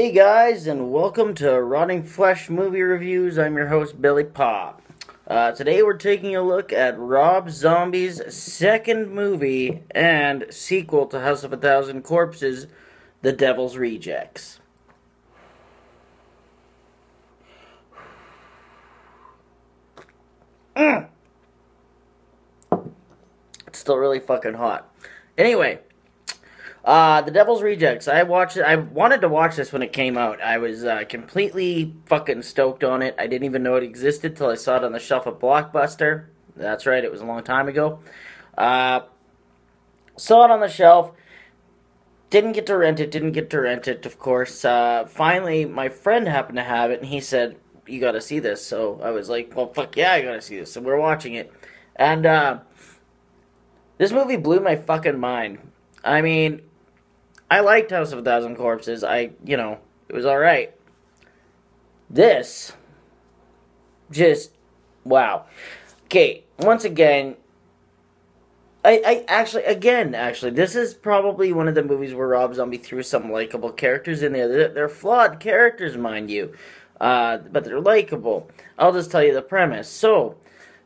Hey guys, and welcome to Rotting Flesh Movie Reviews. I'm your host, Billy Pop. Today we're taking a look at Rob Zombie's second movie and sequel to House of a Thousand Corpses, The Devil's Rejects. It's still really fucking hot. Anyway, The Devil's Rejects. I watched it. I wanted to watch this when it came out. I was completely fucking stoked on it. I didn't even know it existed till I saw it on the shelf at Blockbuster. That's right, it was a long time ago. Uh, Saw it on the shelf. Didn't get to rent it. Didn't get to rent it, of course. Finally, my friend happened to have it, and he said, "You got to see this." So I was like, "Well, fuck yeah, I got to see this." So we're watching it, and this movie blew my fucking mind. I mean, I liked House of a Thousand Corpses. It was alright. This, just, wow. Okay, once again, actually, this is probably one of the movies where Rob Zombie threw some likable characters in there. They're flawed characters, mind you, but they're likable. I'll just tell you the premise. So,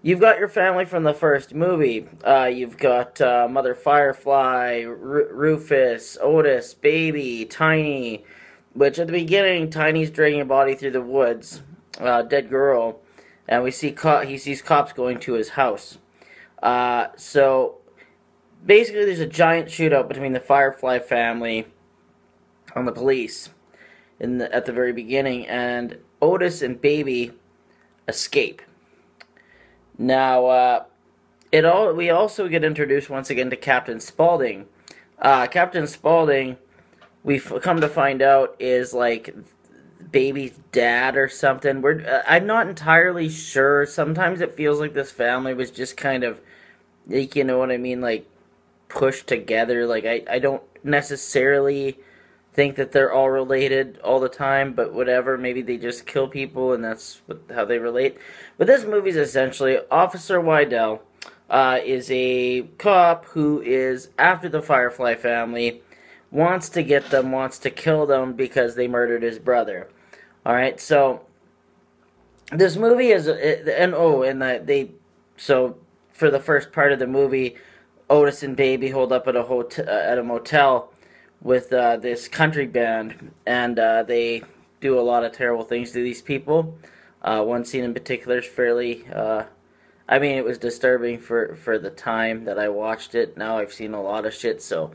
you've got your family from the first movie. You've got Mother Firefly, Rufus, Otis, Baby, Tiny, which at the beginning, Tiny's dragging a body through the woods, dead girl, and he sees cops going to his house. So basically, there's a giant shootout between the Firefly family and the police at the very beginning, and Otis and Baby escape. Now, we also get introduced once again to Captain Spaulding. Captain Spaulding, come to find out, is like Baby's dad or something. I'm not entirely sure. Sometimes it feels like this family was just kind of, like, you know what I mean, like, pushed together. Like, I don't necessarily think that they're all related all the time, but whatever, maybe they just kill people and that's how they relate. But this movie's essentially Officer Wydell is a cop who is after the Firefly family, wants to get them, wants to kill them because they murdered his brother. Alright, so this movie is, so for the first part of the movie, Otis and Baby hold up at a motel with this country band, and they do a lot of terrible things to these people. One scene in particular is fairly, it was disturbing for the time that I watched it. Now I've seen a lot of shit, so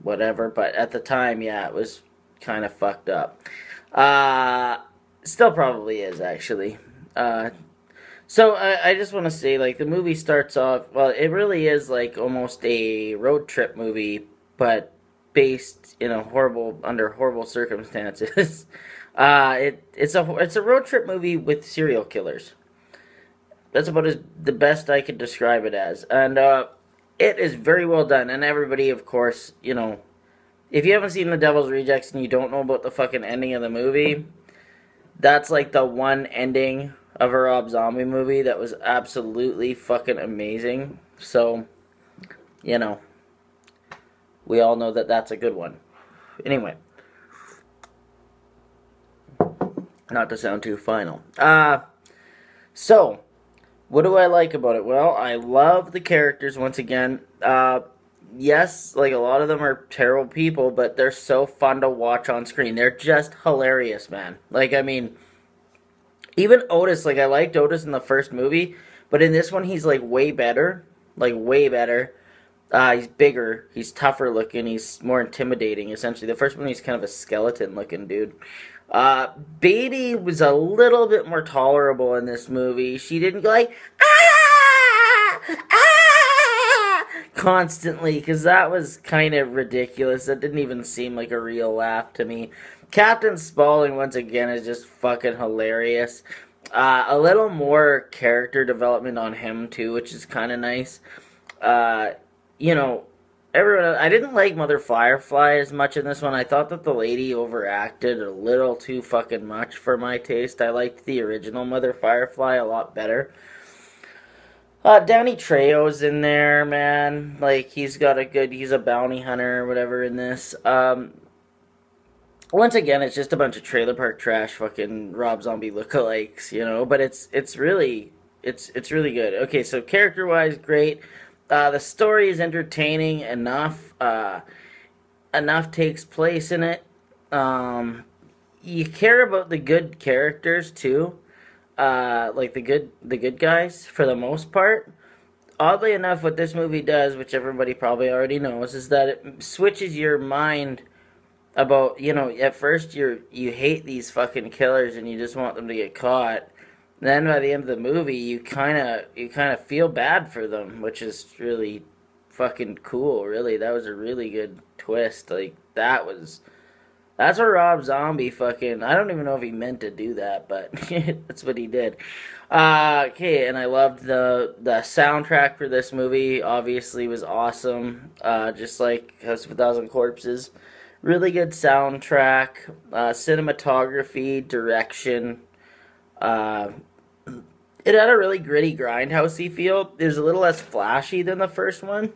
whatever. But at the time, yeah, it was kind of fucked up. Still probably is, actually. So I just want to say, like, the movie starts off, well, it really is like almost a road trip movie, but based in under horrible circumstances. It's a road trip movie with serial killers. That's about the best I could describe it as, and it is very well done. And everybody, of course, if you haven't seen The Devil's Rejects and you don't know about the fucking ending of the movie, that's like the one ending of a Rob Zombie movie that was absolutely fucking amazing. So, we all know that that's a good one. Anyway, not to sound too final. So, what do I like about it? Well, I love the characters once again. Yes, like, a lot of them are terrible people, but they're so fun to watch on screen. They're just hilarious, man. Like, I mean, even Otis, like, I liked Otis in the first movie, but in this one, he's, like, way better. Like, way better. He's bigger, he's tougher looking, he's more intimidating, essentially. The first one, he's kind of a skeleton-looking dude. Baby was a little bit more tolerable in this movie. She didn't go like, ah! Ah! Constantly, because that was kind of ridiculous. That didn't even seem like a real laugh to me. Captain Spaulding, once again, is just fucking hilarious. A little more character development on him, too, which is kind of nice. Everyone, I didn't like Mother Firefly as much in this one. I thought that the lady overacted a little too fucking much for my taste. I liked the original Mother Firefly a lot better. Danny Trejo's in there, man. Like, he's a bounty hunter or whatever in this. once again, it's just a bunch of trailer park trash, fucking Rob Zombie lookalikes, you know. But it's really it's really good. Okay, so character wise, great. The story is entertaining enough. Enough takes place in it. Um, you care about the good characters too, like the good guys for the most part. Oddly enough, what this movie does, which everybody probably already knows, is that it switches your mind about, at first you hate these fucking killers and you just want them to get caught. Then by the end of the movie, you kind of feel bad for them, which is really fucking cool. Really, that was a really good twist. Like that's what Rob Zombie fucking. I don't even know if he meant to do that, but that's what he did. Okay, and I loved the soundtrack for this movie. Obviously, was awesome. Just like House of a Thousand Corpses, really good soundtrack, cinematography, direction. Uh, it had a really gritty, grindhousey feel. It was a little less flashy than the first one,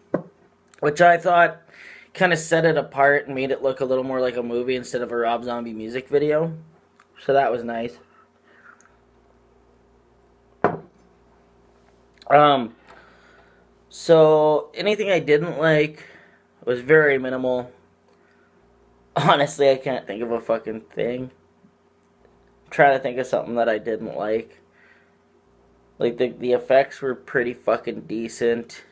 which I thought kind of set it apart and made it look a little more like a movie instead of a Rob Zombie music video. So that was nice. Um, so anything I didn't like was very minimal. Honestly, I can't think of a fucking thing. I'm trying to think of something that I didn't like. Like the effects were pretty fucking decent.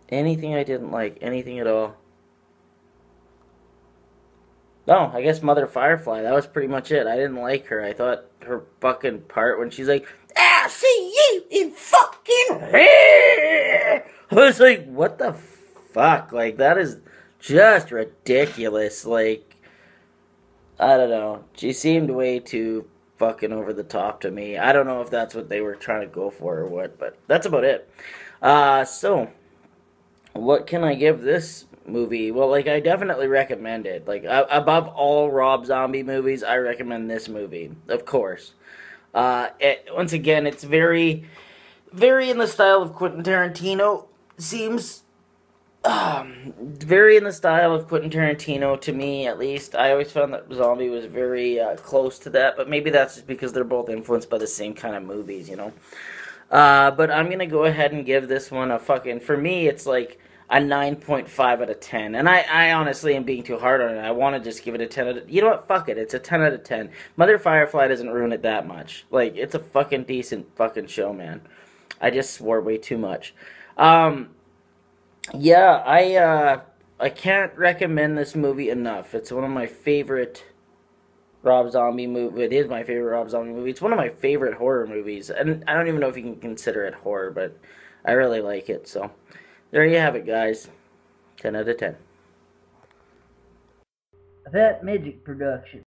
Anything I didn't like, anything at all. No, I guess Mother Firefly. That was pretty much it. I didn't like her. I thought her fucking part when she's like, "I'll see you in fucking hell." I was like, what the fuck? Like, that is just ridiculous. Like, I don't know. She seemed way too fucking over the top to me. I don't know if that's what they were trying to go for or what, but that's about it. So, what can I give this movie? Well, like, I definitely recommend it. Like, above all Rob Zombie movies, I recommend this movie, of course. Once again, it's very, very in the style of Quentin Tarantino. Seems very in the style of Quentin Tarantino to me, at least. I always found that Zombie was very close to that, but maybe that's just because they're both influenced by the same kind of movies, you know. But I'm gonna go ahead and give this one a fucking. For me, it's like a 9.5 out of 10. And I honestly am being too hard on it. I want to just give it a 10 out of. You know what? Fuck it. It's a 10 out of 10. Mother Firefly doesn't ruin it that much. Like, it's a fucking decent fucking show, man. I just swore way too much. Um, yeah, I can't recommend this movie enough. It's one of my favorite Rob Zombie movie. It is my favorite Rob Zombie movie. It's one of my favorite horror movies, and I don't even know if you can consider it horror, but I really like it. So there you have it, guys. 10 out of 10. That Magic Production.